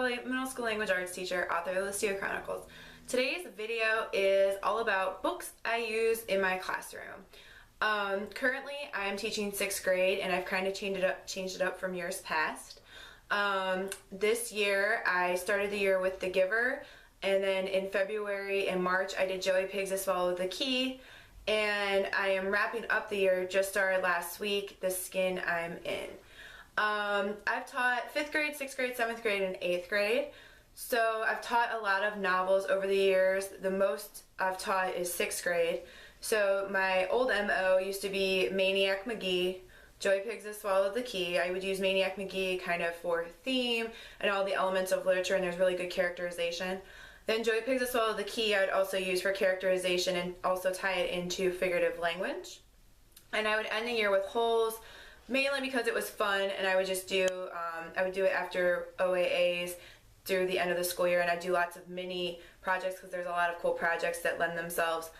Lily, middle school language arts teacher, author of the Lucia Chronicles. Today's video is all about books I use in my classroom. Currently, I'm teaching 6th grade, and I've kind of changed it up from years past. This year, I started the year with The Giver, and then in February and March, I did Joey Piggs to Swallow the Key, and I am wrapping up the year, just started last week, The Skin I'm In. I've taught 5th grade, 6th grade, 7th grade, and 8th grade. So I've taught a lot of novels over the years. The most I've taught is 6th grade. So my old MO used to be Maniac Magee, Joey Piggs to Swallow the Key. I would use Maniac Magee kind of for theme and all the elements of literature, and there's really good characterization. Then Joey Piggs to Swallow the Key I would also use for characterization and also tie it into figurative language. And I would end the year with Holes, mainly because it was fun, and I would just do, I would do it after OAAs through the end of the school year, and I do lots of mini projects because there's a lot of cool projects that lend themselves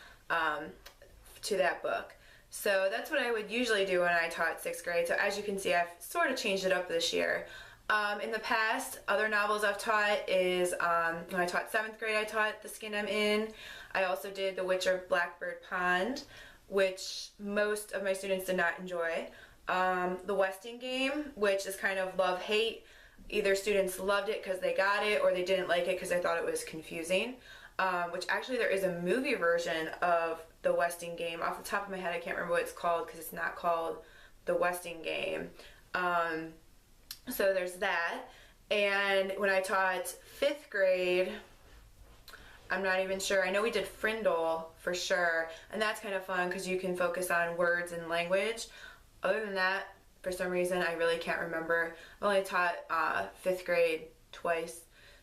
to that book. So that's what I would usually do when I taught 6th grade. So as you can see, I've sort of changed it up this year. In the past, other novels I've taught is, when I taught 7th grade, I taught The Skin I'm In. I also did The Witch of Blackbird Pond, which most of my students did not enjoy. The Westing Game, which is kind of love-hate. Either students loved it because they got it, or they didn't like it because they thought it was confusing. Which actually there is a movie version of the Westing Game. Off the top of my head, I can't remember what it's called because it's not called the Westing Game. So there's that. And when I taught 5th grade, I'm not even sure. I know we did Frindle for sure, and that's kind of fun because you can focus on words and language. Other than that, for some reason, I really can't remember. I've only taught 5th grade twice,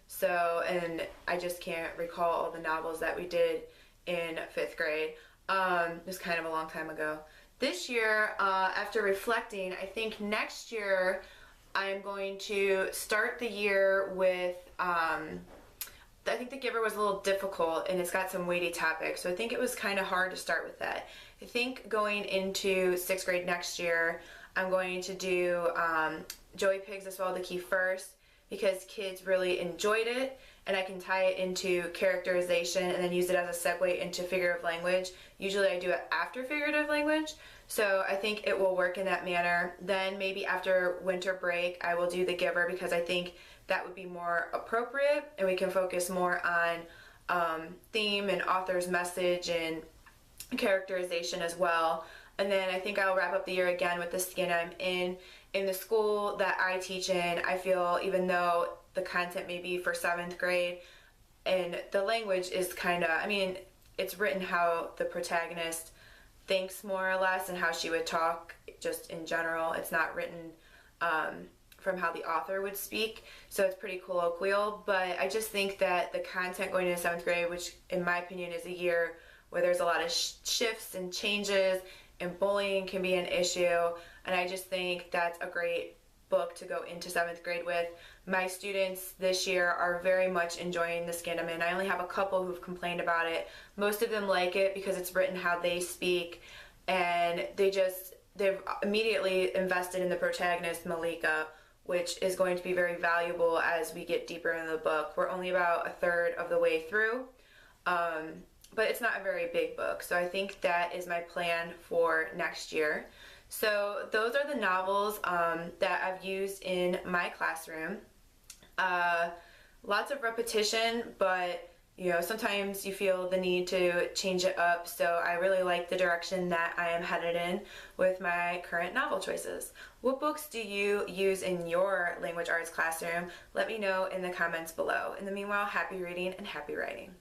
so, and I just can't recall all the novels that we did in 5th grade. It was kind of a long time ago. This year, after reflecting, I think next year I'm going to start the year with, I think The Giver was a little difficult, and it's got some weighty topics, so I think it was kind of hard to start with that. I think going into 6th grade next year, I'm going to do Joey Piggs to Swallow the Key first, because kids really enjoyed it, and I can tie it into characterization and then use it as a segue into figurative language. Usually I do it after figurative language, so I think it will work in that manner. Then maybe after winter break I will do The Giver, because I think that would be more appropriate, and we can focus more on theme and author's message and characterization as well. And then I think I'll wrap up the year again with The Skin I'm In. In the school that I teach in, I feel, even though the content may be for 7th grade, and the language is kind of, I mean, it's written how the protagonist thinks more or less, and how she would talk just in general. It's not written from how the author would speak, so it's pretty colloquial. But I just think that the content going into 7th grade, which in my opinion is a year where there's a lot of shifts and changes, and bullying can be an issue, and I just think that's a great book to go into 7th grade with. My students this year are very much enjoying The Skin I'm In. I only have a couple who've complained about it. Most of them like it because it's written how they speak, and they've immediately invested in the protagonist, Malika, which is going to be very valuable as we get deeper into the book. We're only about a third of the way through. But it's not a very big book, so I think that is my plan for next year. So those are the novels that I've used in my classroom. Lots of repetition, but you know, sometimes you feel the need to change it up, so I really like the direction that I am headed in with my current novel choices. What books do you use in your language arts classroom? Let me know in the comments below. In the meanwhile, happy reading and happy writing.